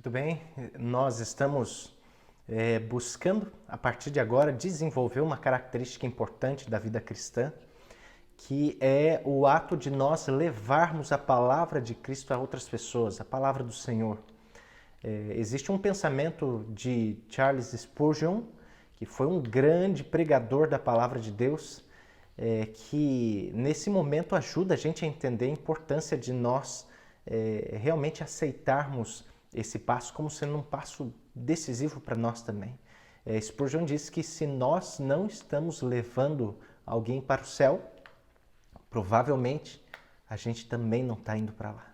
Muito bem, nós estamos buscando, a partir de agora, desenvolver uma característica importante da vida cristã, que é o ato de nós levarmos a palavra de Cristo a outras pessoas, a palavra do Senhor. Existe um pensamento de Charles Spurgeon, que foi um grande pregador da palavra de Deus, que nesse momento ajuda a gente a entender a importância de nós realmente aceitarmos esse passo como sendo um passo decisivo para nós também. Spurgeon diz que se nós não estamos levando alguém para o céu, provavelmente a gente também não está indo para lá.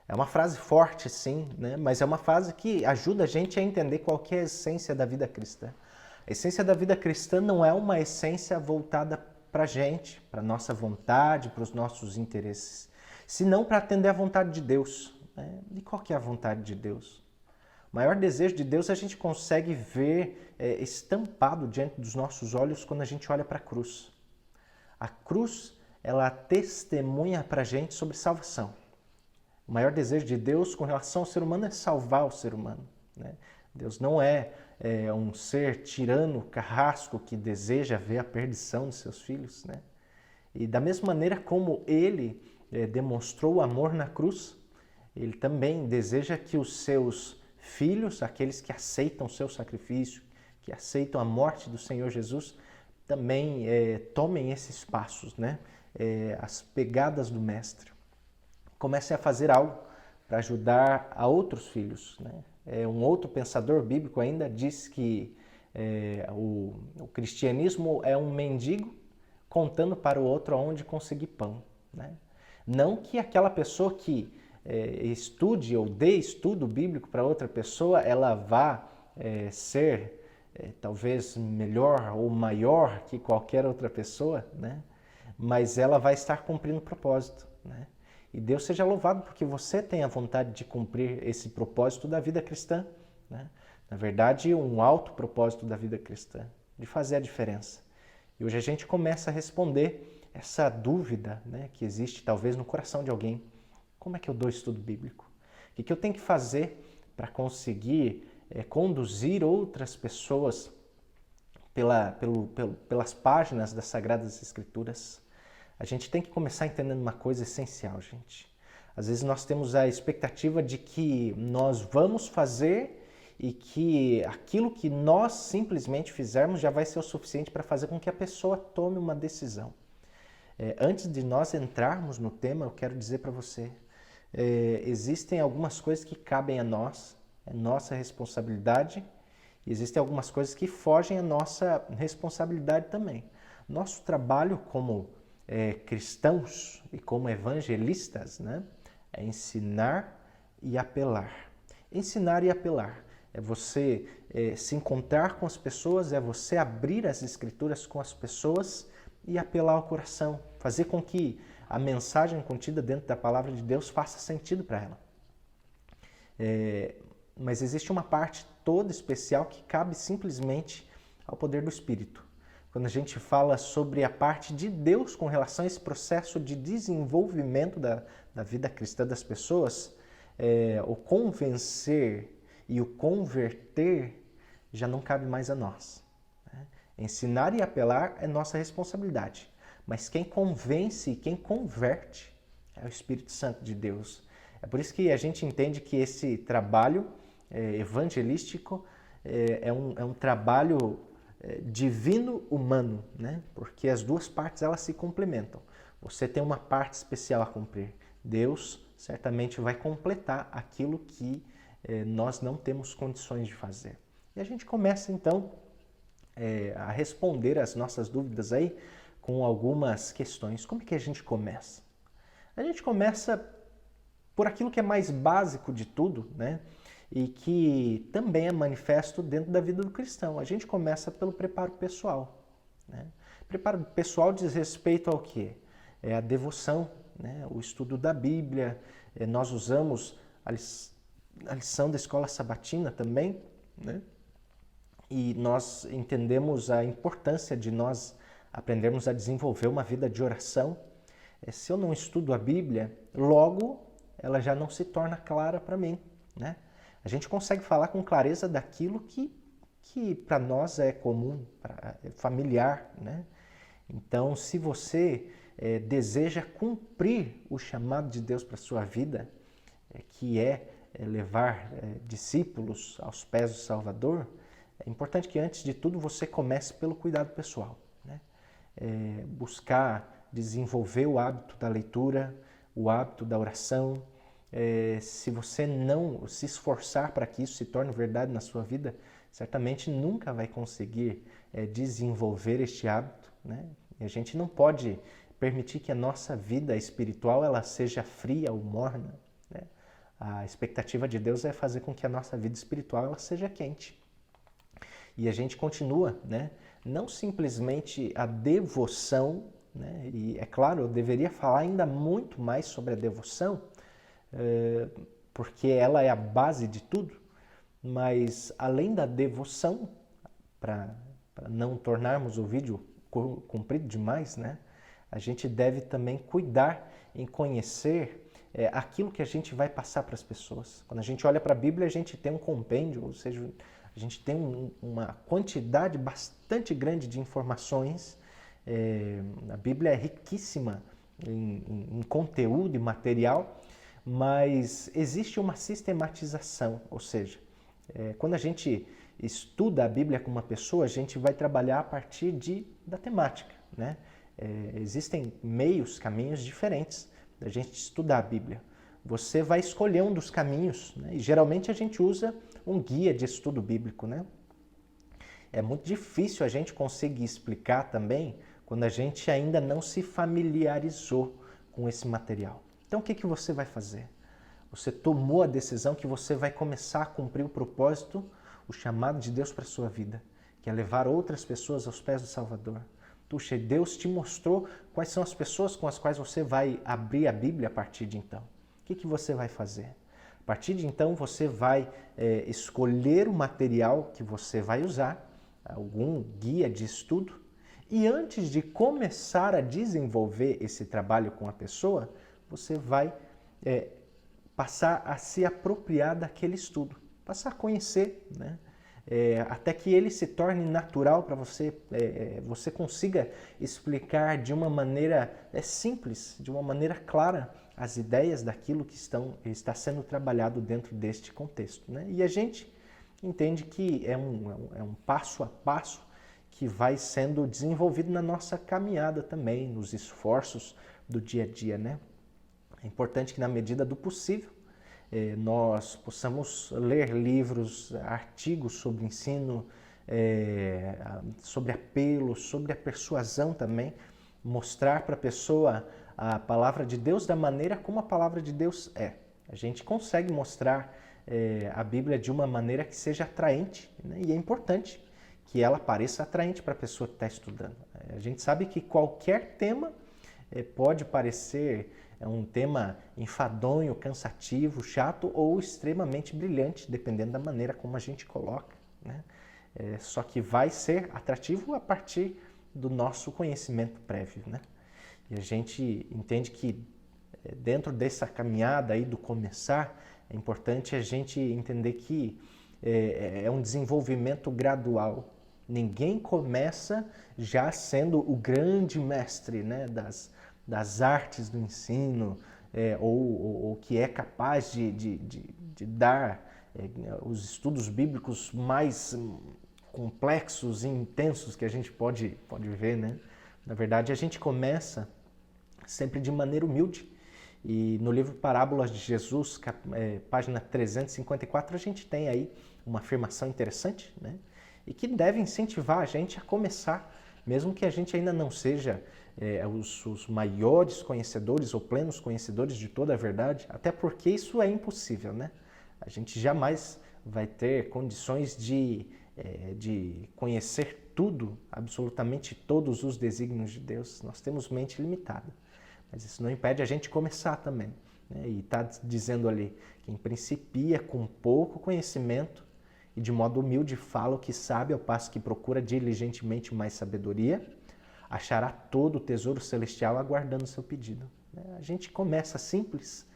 É uma frase forte, sim, né? Mas é uma frase que ajuda a gente a entender qual que é a essência da vida cristã. A essência da vida cristã não é uma essência voltada para a gente, para a nossa vontade, para os nossos interesses, senão para atender à vontade de Deus. E qual que é a vontade de Deus? O maior desejo de Deus a gente consegue ver estampado diante dos nossos olhos quando a gente olha para a cruz. A cruz, ela testemunha para a gente sobre salvação. O maior desejo de Deus com relação ao ser humano é salvar o ser humano. Deus não é um ser tirano, carrasco, que deseja ver a perdição de seus filhos. E da mesma maneira como Ele demonstrou o amor na cruz, Ele também deseja que os seus filhos, aqueles que aceitam o seu sacrifício, que aceitam a morte do Senhor Jesus, também tomem esses passos, as pegadas do Mestre. Comecem a fazer algo para ajudar a outros filhos. Um outro pensador bíblico ainda diz que o cristianismo é um mendigo contando para o outro aonde conseguir pão. Não que aquela pessoa que estude ou dê estudo bíblico para outra pessoa, ela vá ser talvez melhor ou maior que qualquer outra pessoa, mas ela vai estar cumprindo o propósito. E Deus seja louvado porque você tem a vontade de cumprir esse propósito da vida cristã. Na verdade, um alto propósito da vida cristã, de fazer a diferença. E hoje a gente começa a responder essa dúvida que existe talvez no coração de alguém. Como é que eu dou estudo bíblico? O que eu tenho que fazer para conseguir conduzir outras pessoas pelas páginas das Sagradas Escrituras? A gente tem que começar entendendo uma coisa essencial, gente. Às vezes nós temos a expectativa de que nós vamos fazer e que aquilo que nós simplesmente fizermos já vai ser o suficiente para fazer com que a pessoa tome uma decisão. Antes de nós entrarmos no tema, eu quero dizer para você, existem algumas coisas que cabem a nós, é nossa responsabilidade, e existem algumas coisas que fogem à nossa responsabilidade também. Nosso trabalho como cristãos e como evangelistas, é ensinar e apelar. Ensinar e apelar é você se encontrar com as pessoas, é você abrir as escrituras com as pessoas e apelar ao coração, fazer com que a mensagem contida dentro da palavra de Deus faça sentido para ela. Mas existe uma parte toda especial que cabe simplesmente ao poder do Espírito. Quando a gente fala sobre a parte de Deus com relação a esse processo de desenvolvimento da vida cristã das pessoas, o convencer e o converter já não cabe mais a nós. Ensinar e apelar é nossa responsabilidade, mas quem convence e quem converte é o Espírito Santo de Deus. É por isso que a gente entende que esse trabalho evangelístico é um trabalho divino-humano, porque as duas partes elas se complementam. Você tem uma parte especial a cumprir. Deus certamente vai completar aquilo que nós não temos condições de fazer. E a gente começa então a responder as nossas dúvidas aí com algumas questões. Como é que a gente começa? A gente começa por aquilo que é mais básico de tudo, e que também é manifesto dentro da vida do cristão. A gente começa pelo preparo pessoal. Preparo pessoal diz respeito ao quê? É a devoção, o estudo da Bíblia. Nós usamos a lição da escola sabatina também, e nós entendemos a importância de nós aprendermos a desenvolver uma vida de oração. Se eu não estudo a Bíblia, logo ela já não se torna clara para mim. a gente consegue falar com clareza daquilo que para nós é comum, é familiar, né? Então, se você deseja cumprir o chamado de Deus para a sua vida, que é levar discípulos aos pés do Salvador, é importante que antes de tudo você comece pelo cuidado pessoal, né? Buscar desenvolver o hábito da leitura, o hábito da oração. Se você não se esforçar para que isso se torne verdade na sua vida, certamente nunca vai conseguir desenvolver este hábito, né? E a gente não pode permitir que a nossa vida espiritual ela seja fria ou morna, né? A expectativa de Deus é fazer com que a nossa vida espiritual ela seja quente. E a gente continua, né? Não simplesmente a devoção, né? E é claro, eu deveria falar ainda muito mais sobre a devoção, porque ela é a base de tudo, mas além da devoção, para não tornarmos o vídeo comprido demais, né? A gente deve também cuidar em conhecer aquilo que a gente vai passar para as pessoas. Quando a gente olha para a Bíblia, a gente tem um compêndio, ou seja, a gente tem uma quantidade bastante grande de informações. A Bíblia é riquíssima em conteúdo e material, mas existe uma sistematização, ou seja, quando a gente estuda a Bíblia com uma pessoa, a gente vai trabalhar a partir da temática, né? Existem meios, caminhos diferentes da gente estudar a Bíblia. Você vai escolher um dos caminhos, né? E geralmente a gente usa um guia de estudo bíblico, né? É muito difícil a gente conseguir explicar também quando a gente ainda não se familiarizou com esse material. Então o que você vai fazer? Você tomou a decisão que você vai começar a cumprir o propósito, o chamado de Deus para a sua vida, que é levar outras pessoas aos pés do Salvador. Puxa, Deus te mostrou quais são as pessoas com as quais você vai abrir a Bíblia a partir de então. O que você vai fazer? A partir de então, você vai escolher o material que você vai usar, algum guia de estudo, e antes de começar a desenvolver esse trabalho com a pessoa, você vai passar a se apropriar daquele estudo, passar a conhecer, né? Até que ele se torne natural para você, você consiga explicar de uma maneira simples, de uma maneira clara, as ideias daquilo que está sendo trabalhado dentro deste contexto, né? E a gente entende que é um passo a passo que vai sendo desenvolvido na nossa caminhada também, nos esforços do dia a dia, né? É importante que na medida do possível nós possamos ler livros, artigos sobre ensino, sobre apelo, sobre a persuasão também, mostrar para a pessoa a palavra de Deus da maneira como a palavra de Deus é. A gente consegue mostrar a Bíblia de uma maneira que seja atraente, né? E é importante que ela pareça atraente para a pessoa que está estudando. A gente sabe que qualquer tema pode parecer um tema enfadonho, cansativo, chato ou extremamente brilhante, dependendo da maneira como a gente coloca, né? Só que vai ser atrativo a partir do nosso conhecimento prévio, né? E a gente entende que dentro dessa caminhada aí do começar, é importante a gente entender que é um desenvolvimento gradual. Ninguém começa já sendo o grande mestre, né, das artes do ensino, ou que é capaz de dar os estudos bíblicos mais complexos e intensos que a gente pode ver, né? Na verdade, a gente começa sempre de maneira humilde. E no livro Parábolas de Jesus, página 354, a gente tem aí uma afirmação interessante, né? E que deve incentivar a gente a começar, mesmo que a gente ainda não seja os maiores conhecedores ou plenos conhecedores de toda a verdade, até porque isso é impossível, né? A gente jamais vai ter condições de conhecer tudo, absolutamente todos os desígnios de Deus. Nós temos mente limitada, mas isso não impede a gente começar também, né? E está dizendo ali, quem principia com pouco conhecimento e de modo humilde fala o que sabe, ao passo que procura diligentemente mais sabedoria, achará todo o tesouro celestial aguardando o seu pedido. A gente começa simples,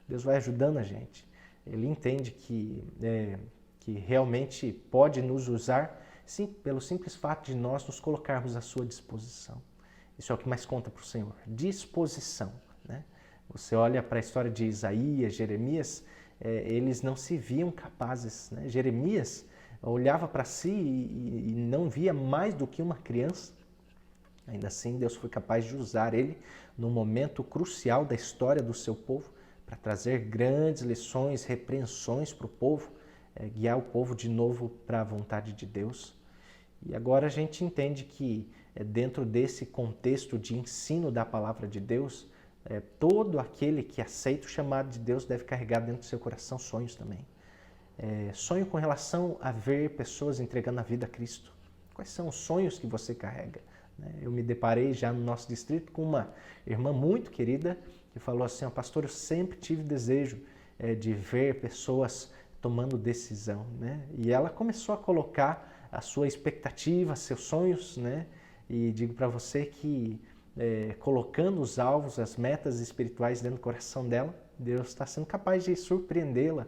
Deus vai ajudando a gente. Ele entende que realmente pode nos usar, sim, pelo simples fato de nós nos colocarmos à sua disposição. Isso é o que mais conta para o Senhor, disposição, né? Você olha para a história de Isaías, Jeremias, eles não se viam capazes, né? Jeremias olhava para si e não via mais do que uma criança. Ainda assim, Deus foi capaz de usar ele num momento crucial da história do seu povo para trazer grandes lições, repreensões para o povo, guiar o povo de novo para a vontade de Deus. E agora a gente entende que dentro desse contexto de ensino da palavra de Deus, todo aquele que aceita o chamado de Deus deve carregar dentro do seu coração sonhos também. Sonho com relação a ver pessoas entregando a vida a Cristo. Quais são os sonhos que você carrega? Eu me deparei já no nosso distrito com uma irmã muito querida que falou assim: pastor, eu sempre tive desejo de ver pessoas tomando decisão, né? E ela começou a colocar a sua expectativa, seus sonhos, né? E digo para você que colocando os alvos, as metas espirituais dentro do coração dela, Deus está sendo capaz de surpreendê-la.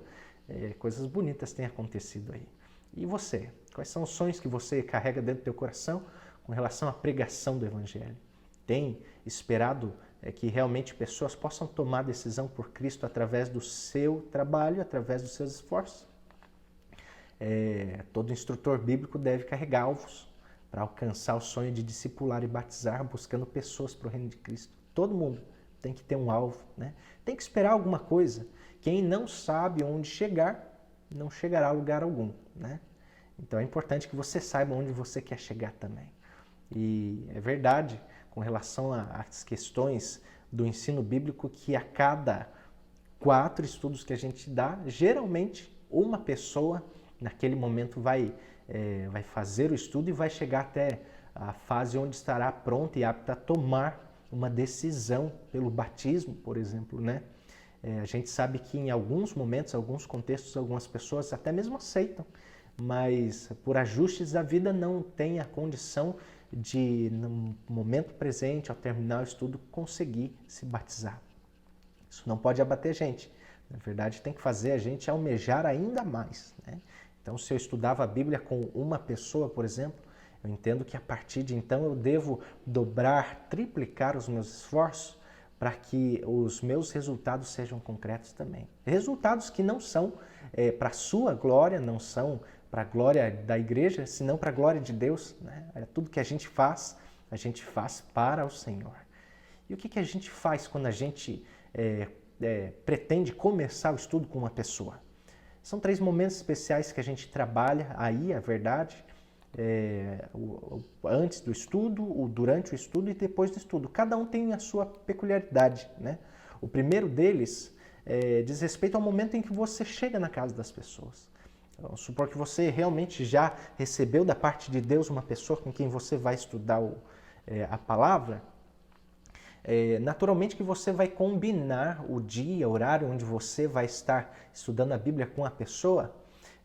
Coisas bonitas têm acontecido aí. E você? Quais são os sonhos que você carrega dentro do teu coração com relação à pregação do Evangelho? Tem esperado que realmente pessoas possam tomar decisão por Cristo através do seu trabalho, através dos seus esforços? Todo instrutor bíblico deve carregar alvos para alcançar o sonho de discipular e batizar, buscando pessoas para o reino de Cristo. Todo mundo tem que ter um alvo, né? Tem que esperar alguma coisa. Quem não sabe onde chegar, não chegará a lugar algum, né? Então é importante que você saiba onde você quer chegar também. E é verdade, com relação às questões do ensino bíblico, que a cada 4 estudos que a gente dá, geralmente uma pessoa naquele momento vai fazer o estudo e vai chegar até a fase onde estará pronta e apta a tomar uma decisão pelo batismo, por exemplo, né? A gente sabe que em alguns momentos, alguns contextos, algumas pessoas até mesmo aceitam, mas por ajustes da vida não tem a condição de, no momento presente, ao terminar o estudo, conseguir se batizar. Isso não pode abater a gente. Na verdade, tem que fazer a gente almejar ainda mais, né? Então, se eu estudava a Bíblia com uma pessoa, por exemplo, eu entendo que a partir de então eu devo dobrar, triplicar os meus esforços para que os meus resultados sejam concretos também. Resultados que não são para a sua glória, não são para a glória da igreja, senão para a glória de Deus, né? Tudo que a gente faz para o Senhor. E o que a gente faz quando a gente pretende começar o estudo com uma pessoa? São 3 momentos especiais que a gente trabalha aí, a verdade, antes do estudo, durante o estudo e depois do estudo. Cada um tem a sua peculiaridade, né? O primeiro deles diz respeito ao momento em que você chega na casa das pessoas. Vamos supor que você realmente já recebeu da parte de Deus uma pessoa com quem você vai estudar a palavra. Naturalmente que você vai combinar o dia, o horário onde você vai estar estudando a Bíblia com a pessoa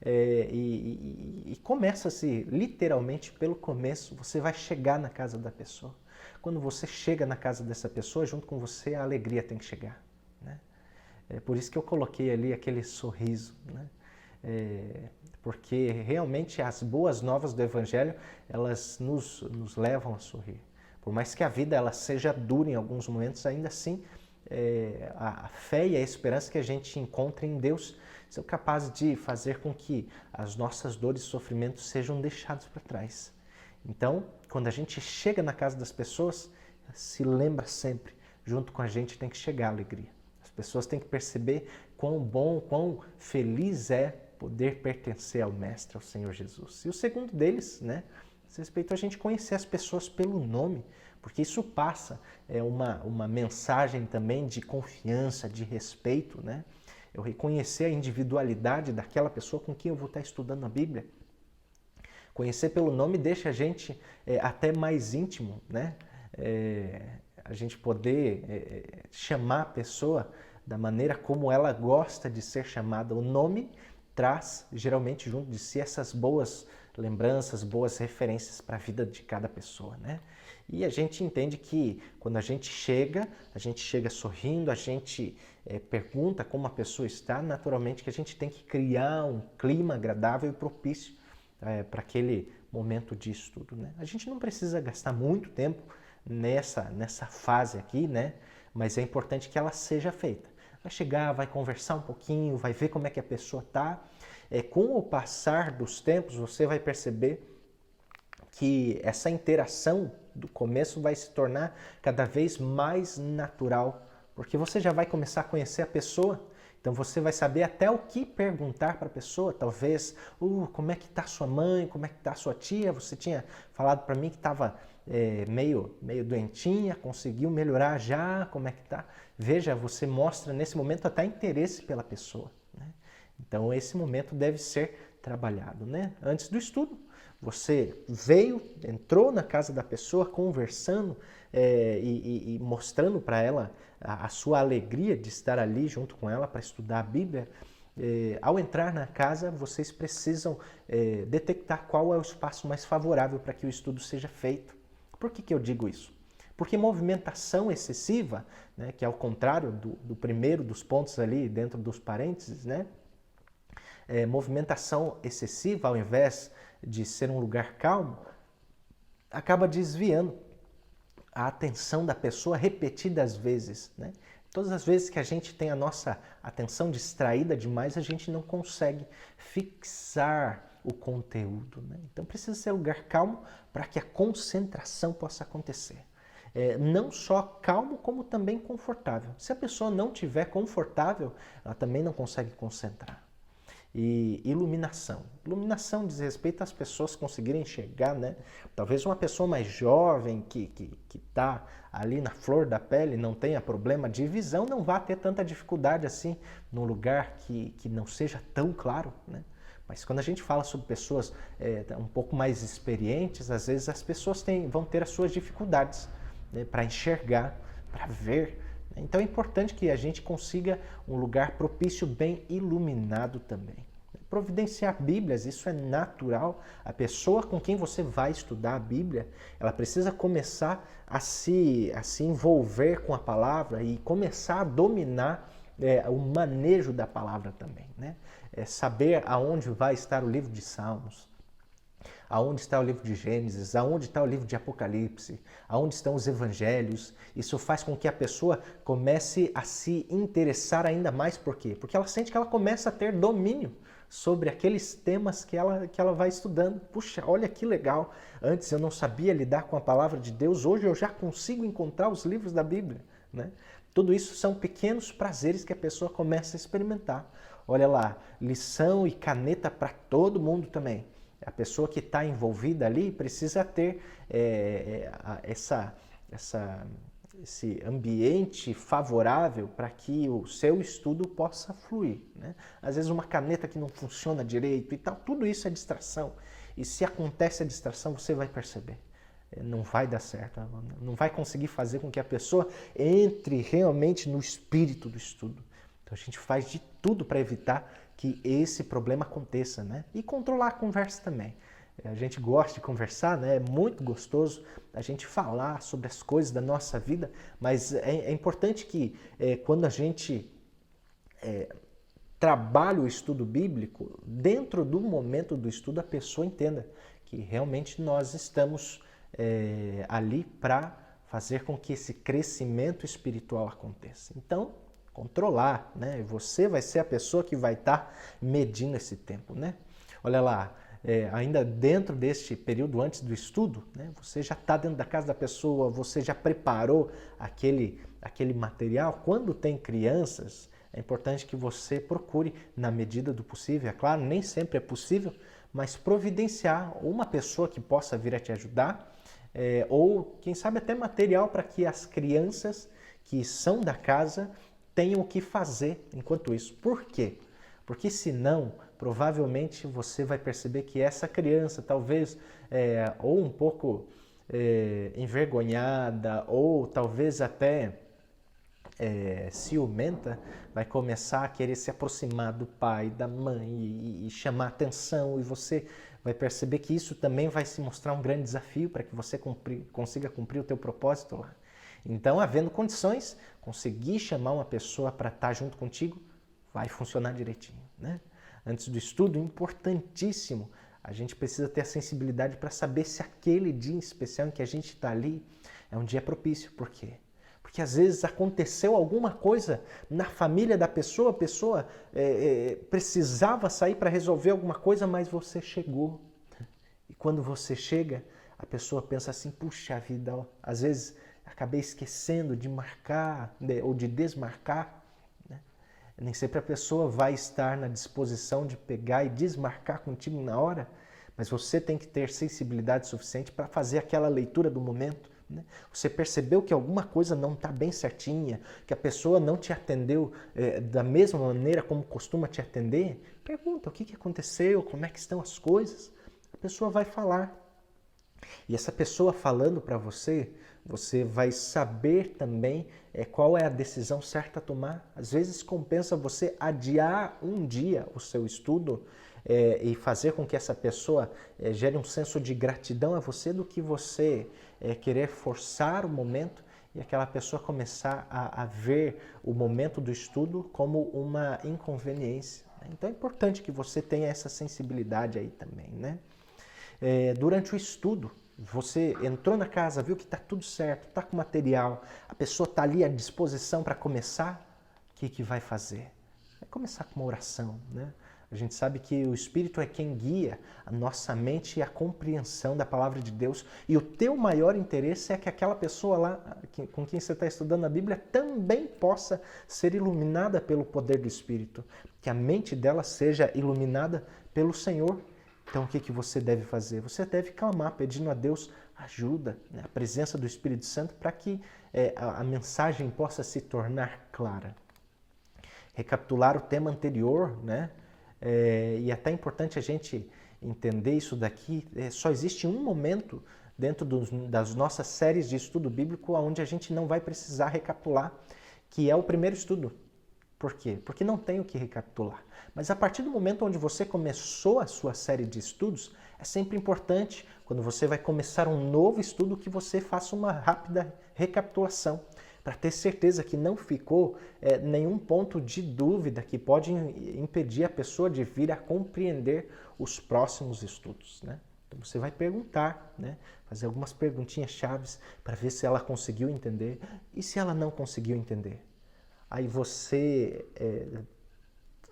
e começa-se literalmente pelo começo, você vai chegar na casa da pessoa. Quando você chega na casa dessa pessoa, junto com você a alegria tem que chegar, né? É por isso que eu coloquei ali aquele sorriso, né? Porque realmente as boas novas do Evangelho, elas nos levam a sorrir. Por mais que a vida ela seja dura em alguns momentos, ainda assim, a fé e a esperança que a gente encontra em Deus são capazes de fazer com que as nossas dores e sofrimentos sejam deixados para trás. Então, quando a gente chega na casa das pessoas, se lembra sempre, junto com a gente tem que chegar a alegria. As pessoas têm que perceber quão bom, quão feliz é poder pertencer ao Mestre, ao Senhor Jesus. E o segundo deles, né? Diz respeito a gente conhecer as pessoas pelo nome, porque isso passa uma mensagem também de confiança, de respeito, né? Eu reconhecer a individualidade daquela pessoa com quem eu vou estar estudando a Bíblia. Conhecer pelo nome deixa a gente até mais íntimo, né? A gente poder chamar a pessoa da maneira como ela gosta de ser chamada. O nome traz geralmente junto de si essas boas lembranças, boas referências para a vida de cada pessoa, né? E a gente entende que quando a gente chega sorrindo, a gente pergunta como a pessoa está, naturalmente que a gente tem que criar um clima agradável e propício para aquele momento de estudo, né? A gente não precisa gastar muito tempo nessa fase aqui, né? Mas é importante que ela seja feita. Vai chegar, vai conversar um pouquinho, vai ver como é que a pessoa está. Com o passar dos tempos, você vai perceber que essa interação do começo vai se tornar cada vez mais natural, porque você já vai começar a conhecer a pessoa, então você vai saber até o que perguntar para a pessoa, talvez, como é que está sua mãe, como é que está sua tia, você tinha falado para mim que estava meio doentinha, conseguiu melhorar já, como é que está? Veja, você mostra nesse momento até interesse pela pessoa, né? Então esse momento deve ser trabalhado, né? Antes do estudo, você veio, entrou na casa da pessoa, conversando e mostrando para ela a sua alegria de estar ali junto com ela para estudar a Bíblia. Ao entrar na casa, vocês precisam detectar qual é o espaço mais favorável para que o estudo seja feito. Por que eu digo isso? Porque movimentação excessiva, né, que é ao contrário do primeiro dos pontos ali dentro dos parênteses, né? Movimentação excessiva, ao invés de ser um lugar calmo, acaba desviando a atenção da pessoa repetidas vezes, né? Todas as vezes que a gente tem a nossa atenção distraída demais, a gente não consegue fixar o conteúdo, né? Então precisa ser um lugar calmo para que a concentração possa acontecer. Não só calmo, como também confortável. Se a pessoa não estiver confortável, ela também não consegue concentrar. E iluminação. Iluminação diz respeito às pessoas conseguirem enxergar, né? Talvez uma pessoa mais jovem que está ali na flor da pele, não tenha problema de visão, não vá ter tanta dificuldade assim num lugar que não seja tão claro, né? Mas quando a gente fala sobre pessoas um pouco mais experientes, às vezes as pessoas vão ter as suas dificuldades, né, para enxergar, para ver. Então é importante que a gente consiga um lugar propício, bem iluminado também. Providenciar Bíblias, isso é natural. A pessoa com quem você vai estudar a Bíblia, ela precisa começar a se envolver com a palavra e começar a dominar o manejo da palavra também, né? Saber aonde vai estar o livro de Salmos, aonde está o livro de Gênesis, aonde está o livro de Apocalipse, aonde estão os evangelhos. Isso faz com que a pessoa comece a se interessar ainda mais. Por quê? Porque ela sente que ela começa a ter domínio sobre aqueles temas que ela vai estudando. Puxa, olha que legal! Antes eu não sabia lidar com a palavra de Deus, hoje eu já consigo encontrar os livros da Bíblia, né? Tudo isso são pequenos prazeres que a pessoa começa a experimentar. Olha lá, lição e caneta para todo mundo também. A pessoa que está envolvida ali precisa ter esse ambiente favorável para que o seu estudo possa fluir, né? Às vezes uma caneta que não funciona direito e tal, tudo isso é distração. E se acontece a distração, você vai perceber. Não vai dar certo, não vai conseguir fazer com que a pessoa entre realmente no espírito do estudo. Então a gente faz de tudo para evitar que esse problema aconteça, né? E controlar a conversa também. A gente gosta de conversar, né? É muito gostoso a gente falar sobre as coisas da nossa vida, mas é importante que quando a gente trabalha o estudo bíblico, dentro do momento do estudo a pessoa entenda que realmente nós estamos ali para fazer com que esse crescimento espiritual aconteça. Então, controlar, né? Você vai ser a pessoa que vai estar medindo esse tempo, né? Olha lá, ainda dentro deste período antes do estudo, né? Você já está dentro da casa da pessoa, você já preparou aquele material. Quando tem crianças, é importante que você procure, na medida do possível, é claro, nem sempre é possível, mas providenciar uma pessoa que possa vir a te ajudar, ou quem sabe até material para que as crianças que são da casa tenham o que fazer enquanto isso. Por quê? Porque senão, provavelmente você vai perceber que essa criança, talvez ou um pouco envergonhada, ou talvez até ciumenta, vai começar a querer se aproximar do pai, da mãe e chamar atenção, e você vai perceber que isso também vai se mostrar um grande desafio para que você consiga cumprir o teu propósito lá. Então, havendo condições, conseguir chamar uma pessoa para estar junto contigo, vai funcionar direitinho, né? Antes do estudo, importantíssimo, a gente precisa ter a sensibilidade para saber se aquele dia especial em que a gente está ali é um dia propício. Por quê? Porque às vezes aconteceu alguma coisa na família da pessoa, a pessoa precisava sair para resolver alguma coisa, mas você chegou. E quando você chega, a pessoa pensa assim, puxa vida, ó, às vezes acabei esquecendo de marcar ou de desmarcar. Né? Nem sempre a pessoa vai estar na disposição de pegar e desmarcar contigo na hora, mas você tem que ter sensibilidade suficiente para fazer aquela leitura do momento. Você percebeu que alguma coisa não está bem certinha, que a pessoa não te atendeu da mesma maneira como costuma te atender? Pergunta, o que aconteceu, como é que estão as coisas? A pessoa vai falar. E essa pessoa falando para você, você vai saber também qual é a decisão certa a tomar. Às vezes compensa você adiar um dia o seu estudo e fazer com que essa pessoa gere um senso de gratidão a você do que você querer forçar o momento e aquela pessoa começar a ver o momento do estudo como uma inconveniência. Então é importante que você tenha essa sensibilidade aí também, né? Durante o estudo, você entrou na casa, viu que está tudo certo, está com material, a pessoa está ali à disposição para começar, o que vai fazer? Vai começar com uma oração, né? A gente sabe que o Espírito é quem guia a nossa mente e a compreensão da palavra de Deus. E o teu maior interesse é que aquela pessoa lá com quem você está estudando a Bíblia também possa ser iluminada pelo poder do Espírito. Que a mente dela seja iluminada pelo Senhor. Então o que você deve fazer? Você deve clamar pedindo a Deus ajuda, né? A presença do Espírito Santo para que a mensagem possa se tornar clara. Recapitular o tema anterior, né? E até é importante a gente entender isso daqui, só existe um momento dentro das nossas séries de estudo bíblico onde a gente não vai precisar recapitular, que é o primeiro estudo. Por quê? Porque não tem o que recapitular. Mas a partir do momento onde você começou a sua série de estudos, é sempre importante, quando você vai começar um novo estudo, que você faça uma rápida recapitulação, para ter certeza que não ficou nenhum ponto de dúvida que pode impedir a pessoa de vir a compreender os próximos estudos, né? Então você vai perguntar, né? Fazer algumas perguntinhas chaves para ver se ela conseguiu entender e se ela não conseguiu entender. Aí você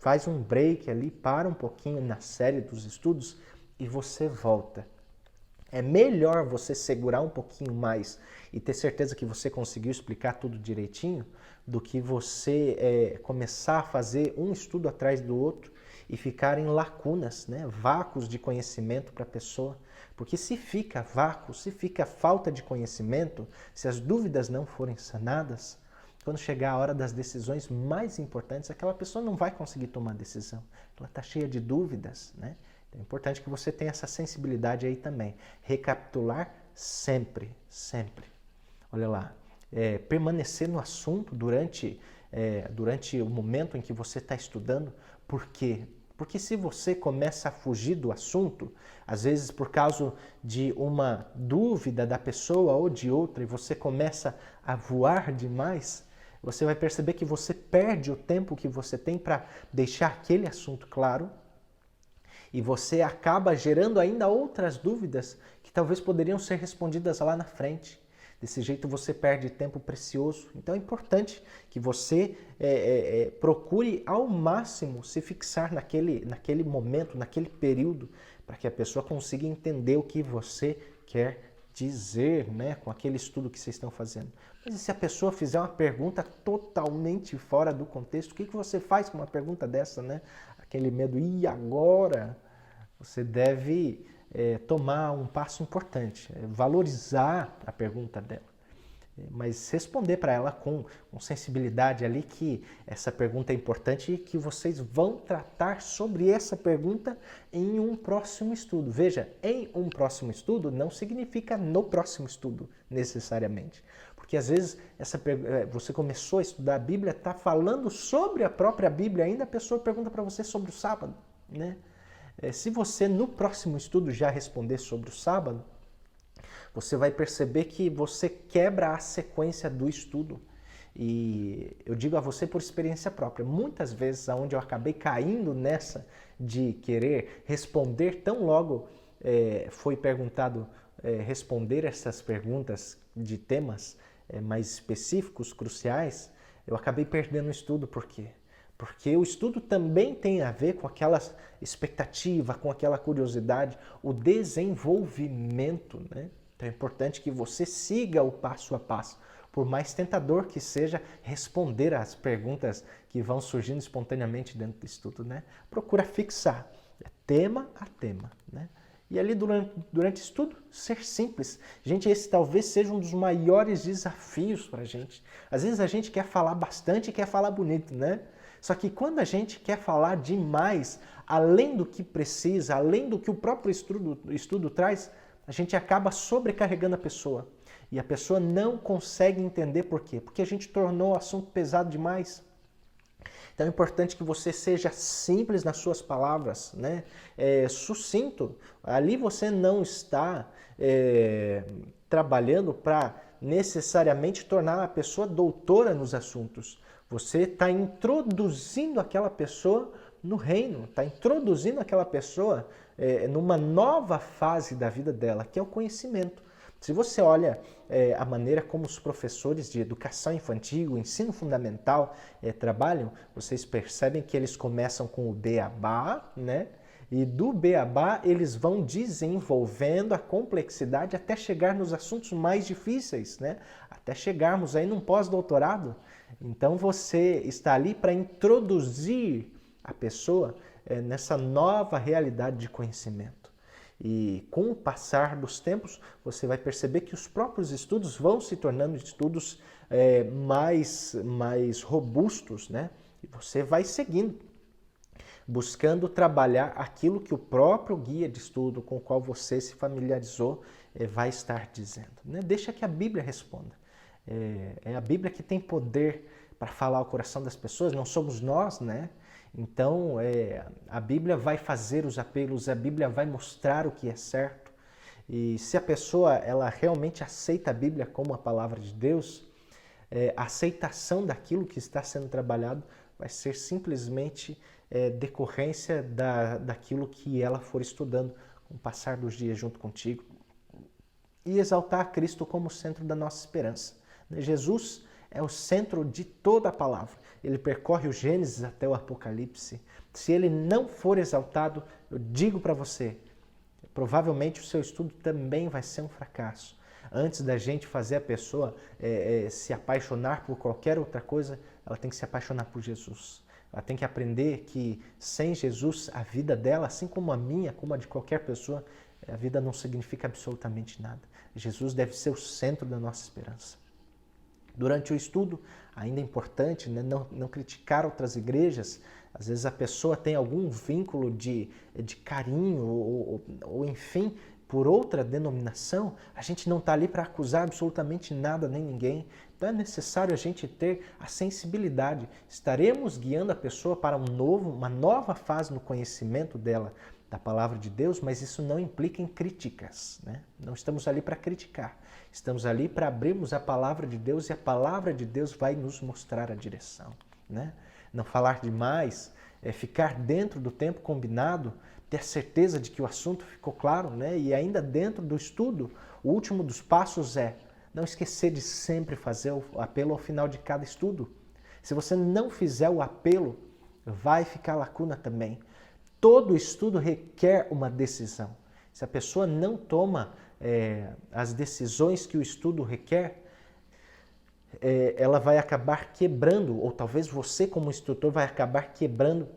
faz um break ali, para um pouquinho na série dos estudos e você volta. É melhor você segurar um pouquinho mais e ter certeza que você conseguiu explicar tudo direitinho do que você começar a fazer um estudo atrás do outro e ficar em lacunas, né? Vácuos de conhecimento para a pessoa. Porque se fica vácuo, se fica falta de conhecimento, se as dúvidas não forem sanadas, quando chegar a hora das decisões mais importantes, aquela pessoa não vai conseguir tomar decisão. Ela está cheia de dúvidas, né? Então é importante que você tenha essa sensibilidade aí também. Recapitular sempre, sempre. Olha lá, permanecer no assunto durante o momento em que você está estudando. Por quê? Porque se você começa a fugir do assunto, às vezes por causa de uma dúvida da pessoa ou de outra, e você começa a voar demais, você vai perceber que você perde o tempo que você tem para deixar aquele assunto claro, e você acaba gerando ainda outras dúvidas que talvez poderiam ser respondidas lá na frente. Desse jeito você perde tempo precioso. Então é importante que você procure ao máximo se fixar naquele momento, naquele período, para que a pessoa consiga entender o que você quer dizer, né, com aquele estudo que vocês estão fazendo. Mas e se a pessoa fizer uma pergunta totalmente fora do contexto, o que você faz com uma pergunta dessa, né? Aquele medo, e agora? Você deve tomar um passo importante, valorizar a pergunta dela, mas responder para ela com sensibilidade ali que essa pergunta é importante e que vocês vão tratar sobre essa pergunta em um próximo estudo. Veja, em um próximo estudo não significa no próximo estudo necessariamente, porque Porque às vezes você começou a estudar a Bíblia, está falando sobre a própria Bíblia ainda, a pessoa pergunta para você sobre o sábado, né? Se você no próximo estudo já responder sobre o sábado, você vai perceber que você quebra a sequência do estudo. E eu digo a você por experiência própria, muitas vezes onde eu acabei caindo nessa de querer responder tão logo foi perguntado, responder essas perguntas de temas mais específicos, cruciais, eu acabei perdendo o estudo. Por quê? Porque o estudo também tem a ver com aquela expectativa, com aquela curiosidade, o desenvolvimento, né? Então é importante que você siga o passo a passo, por mais tentador que seja responder às perguntas que vão surgindo espontaneamente dentro do estudo, né? Procura fixar tema a tema, né? E ali durante o estudo, ser simples. Gente, esse talvez seja um dos maiores desafios para a gente. Às vezes a gente quer falar bastante e quer falar bonito, né? Só que quando a gente quer falar demais, além do que precisa, além do que o próprio estudo traz, a gente acaba sobrecarregando a pessoa. E a pessoa não consegue entender por quê. Porque a gente tornou o assunto pesado demais. Então é importante que você seja simples nas suas palavras, né? Sucinto. Ali você não está trabalhando para necessariamente tornar a pessoa doutora nos assuntos. Você está introduzindo aquela pessoa no reino, está introduzindo aquela pessoa numa nova fase da vida dela, que é o conhecimento. Se você olha a maneira como os professores de educação infantil, ensino fundamental trabalham, vocês percebem que eles começam com o beabá, né? E do beabá eles vão desenvolvendo a complexidade até chegar nos assuntos mais difíceis, né? Até chegarmos aí num pós-doutorado. Então você está ali para introduzir a pessoa nessa nova realidade de conhecimento. E com o passar dos tempos, você vai perceber que os próprios estudos vão se tornando estudos mais robustos, né? E você vai seguindo, buscando trabalhar aquilo que o próprio guia de estudo com o qual você se familiarizou vai estar dizendo, né? Deixa que a Bíblia responda. É a Bíblia que tem poder para falar ao coração das pessoas, não somos nós, né? Então, a Bíblia vai fazer os apelos, a Bíblia vai mostrar o que é certo. E se a pessoa ela realmente aceita a Bíblia como a palavra de Deus, a aceitação daquilo que está sendo trabalhado vai ser simplesmente decorrência daquilo que ela for estudando com o passar dos dias junto contigo. E exaltar a Cristo como centro da nossa esperança. Jesus é o centro de toda a palavra. Ele percorre o Gênesis até o Apocalipse. Se ele não for exaltado, eu digo para você, provavelmente o seu estudo também vai ser um fracasso. Antes da gente fazer a pessoa se apaixonar por qualquer outra coisa, ela tem que se apaixonar por Jesus. Ela tem que aprender que sem Jesus, a vida dela, assim como a minha, como a de qualquer pessoa, a vida não significa absolutamente nada. Jesus deve ser o centro da nossa esperança. Durante o estudo, ainda é importante, né, não criticar outras igrejas. Às vezes a pessoa tem algum vínculo de carinho ou enfim, por outra denominação. A gente não está ali para acusar absolutamente nada nem ninguém. Então é necessário a gente ter a sensibilidade. Estaremos guiando a pessoa para uma nova fase no conhecimento dela, da palavra de Deus, mas isso não implica em críticas, né? Não estamos ali para criticar. Estamos ali para abrirmos a palavra de Deus e a palavra de Deus vai nos mostrar a direção, né? Não falar demais, ficar dentro do tempo combinado, ter certeza de que o assunto ficou claro, né? E ainda dentro do estudo, o último dos passos é não esquecer de sempre fazer o apelo ao final de cada estudo. Se você não fizer o apelo, vai ficar lacuna também. Todo estudo requer uma decisão. Se a pessoa não toma as decisões que o estudo requer, ela vai acabar quebrando, ou talvez você como instrutor vai acabar quebrando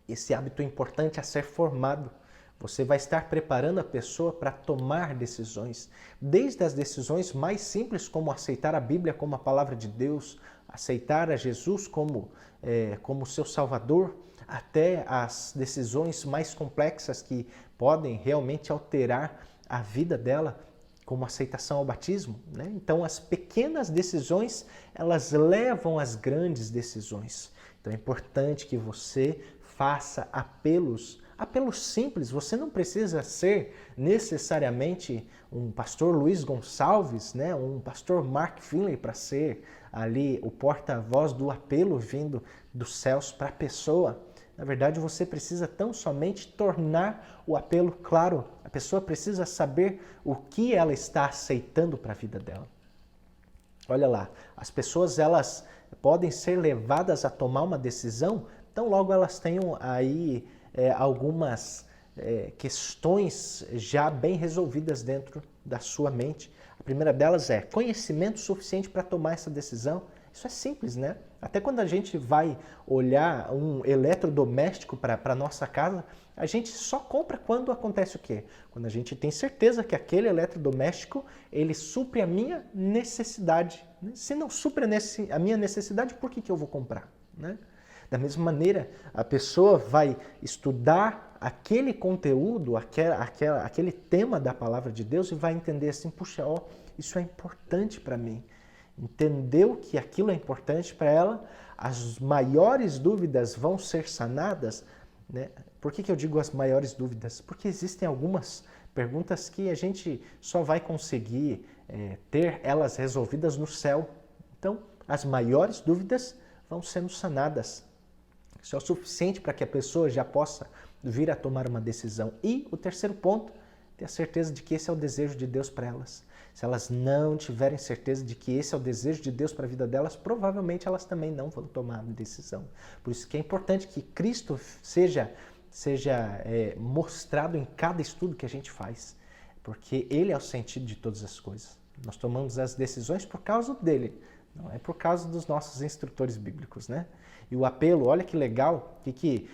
esse hábito importante a ser formado. Você vai estar preparando a pessoa para tomar decisões, desde as decisões mais simples, como aceitar a Bíblia como a palavra de Deus, aceitar a Jesus como seu Salvador, até as decisões mais complexas que podem realmente alterar a vida dela. como aceitação ao batismo, né? Então, as pequenas decisões, elas levam às grandes decisões. Então, é importante que você faça apelos simples. Você não precisa ser necessariamente um pastor Luiz Gonçalves, né? Um pastor Mark Finley para ser ali o porta-voz do apelo vindo dos céus para a pessoa. Na verdade, você precisa tão somente tornar o apelo claro. A pessoa precisa saber o que ela está aceitando para a vida dela. Olha lá, as pessoas elas podem ser levadas a tomar uma decisão, então logo elas tenham aí algumas questões já bem resolvidas dentro da sua mente. A primeira delas é conhecimento suficiente para tomar essa decisão. Isso é simples, né? Até quando a gente vai olhar um eletrodoméstico para a nossa casa, a gente só compra quando acontece o quê? Quando a gente tem certeza que aquele eletrodoméstico, ele supre a minha necessidade. Né? Se não supre a minha necessidade, por que eu vou comprar? Né? Da mesma maneira, a pessoa vai estudar aquele conteúdo, aquele tema da palavra de Deus e vai entender assim, puxa, ó, isso é importante para mim. Entendeu que aquilo é importante para ela, as maiores dúvidas vão ser sanadas, né? Por que eu digo as maiores dúvidas? Porque existem algumas perguntas que a gente só vai conseguir ter elas resolvidas no céu. Então, as maiores dúvidas vão sendo sanadas. Isso é o suficiente para que a pessoa já possa vir a tomar uma decisão. E o terceiro ponto, ter a certeza de que esse é o desejo de Deus para elas. Se elas não tiverem certeza de que esse é o desejo de Deus para a vida delas, provavelmente elas também não vão tomar a decisão. Por isso que é importante que Cristo seja mostrado em cada estudo que a gente faz, porque Ele é o sentido de todas as coisas. Nós tomamos as decisões por causa dele, não é por causa dos nossos instrutores bíblicos, né? E o apelo, olha que legal, que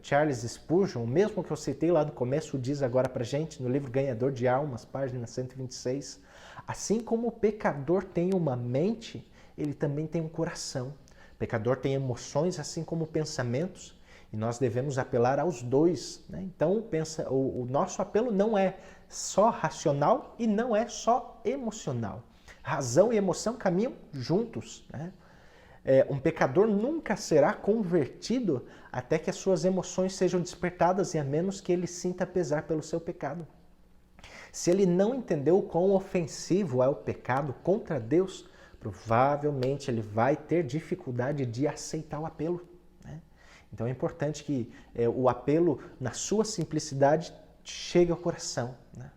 Charles Spurgeon, o mesmo que eu citei lá no começo, diz agora pra gente, no livro Ganhador de Almas, página 126. Assim como o pecador tem uma mente, ele também tem um coração. O pecador tem emoções, assim como pensamentos, e nós devemos apelar aos dois. Né? Então, o nosso apelo não é só racional e não é só emocional. Razão e emoção caminham juntos, né? Um pecador nunca será convertido até que as suas emoções sejam despertadas e a menos que ele sinta pesar pelo seu pecado. Se ele não entendeu quão ofensivo é o pecado contra Deus, provavelmente ele vai ter dificuldade de aceitar o apelo. Né? Então é importante que o apelo, na sua simplicidade, chegue ao coração. Né?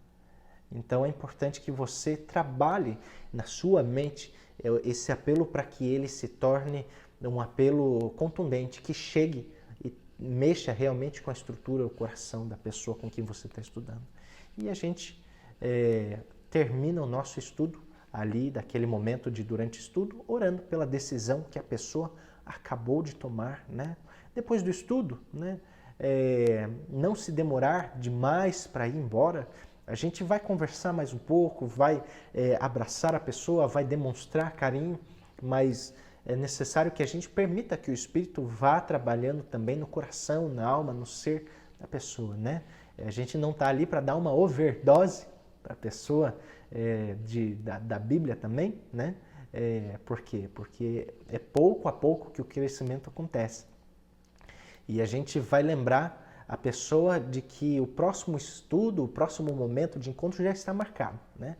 Então é importante que você trabalhe na sua mente esse apelo para que ele se torne um apelo contundente, que chegue e mexa realmente com a estrutura, o coração da pessoa com quem você está estudando. E a gente termina o nosso estudo ali, daquele momento de durante o estudo, orando pela decisão que a pessoa acabou de tomar. Né? Depois do estudo, né? Não se demorar demais para ir embora. A gente vai conversar mais um pouco, vai abraçar a pessoa, vai demonstrar carinho, mas é necessário que a gente permita que o Espírito vá trabalhando também no coração, na alma, no ser da pessoa, né? A gente não está ali para dar uma overdose para a pessoa da Bíblia também, né? Por quê? Porque é pouco a pouco que o crescimento acontece. E a gente vai lembrar a pessoa de que o próximo estudo, o próximo momento de encontro já está marcado. Né?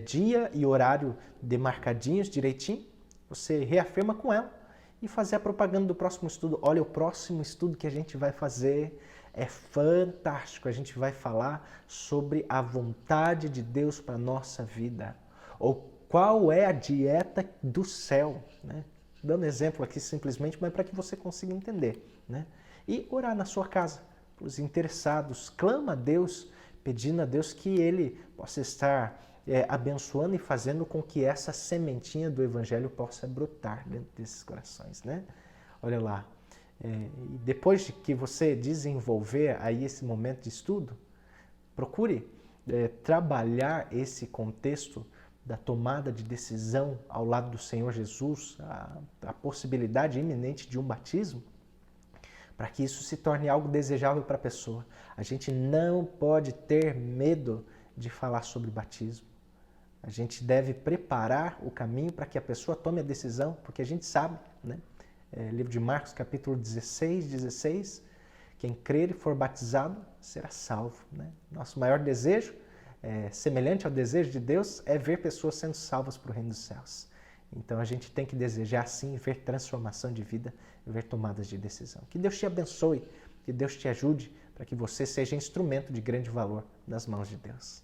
Dia e horário demarcadinhos direitinho, você reafirma com ela e fazer a propaganda do próximo estudo. Olha, o próximo estudo que a gente vai fazer é fantástico. A gente vai falar sobre a vontade de Deus para a nossa vida. Ou qual é a dieta do céu. Né? Dando exemplo aqui simplesmente, mas para que você consiga entender. Né? E orar na sua casa. Os interessados, clama a Deus, pedindo a Deus que Ele possa estar abençoando e fazendo com que essa sementinha do Evangelho possa brotar dentro desses corações, né? Olha lá, e depois de que você desenvolver aí esse momento de estudo, procure trabalhar esse contexto da tomada de decisão ao lado do Senhor Jesus, a possibilidade iminente de um batismo, para que isso se torne algo desejável para a pessoa. A gente não pode ter medo de falar sobre batismo. A gente deve preparar o caminho para que a pessoa tome a decisão, porque a gente sabe, né? Livro de Marcos, capítulo 16, quem crer e for batizado será salvo, né? Nosso maior desejo, semelhante ao desejo de Deus, é ver pessoas sendo salvas para o reino dos céus. Então a gente tem que desejar sim ver transformação de vida, ver tomadas de decisão. Que Deus te abençoe, que Deus te ajude para que você seja instrumento de grande valor nas mãos de Deus.